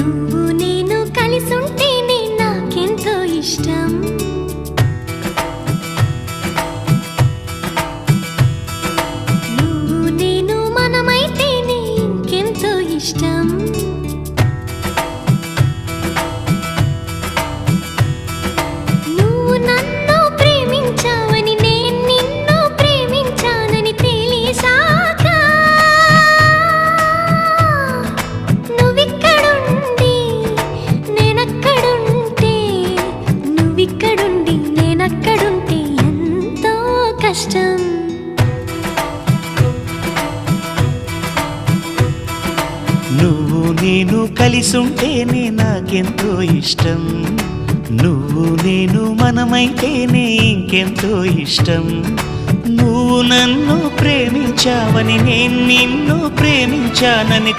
నువ్వు నేను కలిసుంటేనే నాకెంతో ఇష్టం. నువ్వు నేను మనమైతేనే ఇంకెంతో ఇష్టం. నువ్వు నన్ను ప్రేమించావని నేను నిన్ను ప్రేమించానని తెలిసాక నువ్విక్కడుండి నేనక్కడుంటే నువ్విక్కడుండి నేనక్కడుంటే ఎంతో కష్టం. నువ్వు నేను కలిసుంటేనే నాకెంతో ఇష్టం. నువ్వు నేను మనమైతేనే ఇంకెంతో ఇష్టం. నువ్వు నన్ను ప్రేమించావని నేను నిన్ను ప్రేమించానని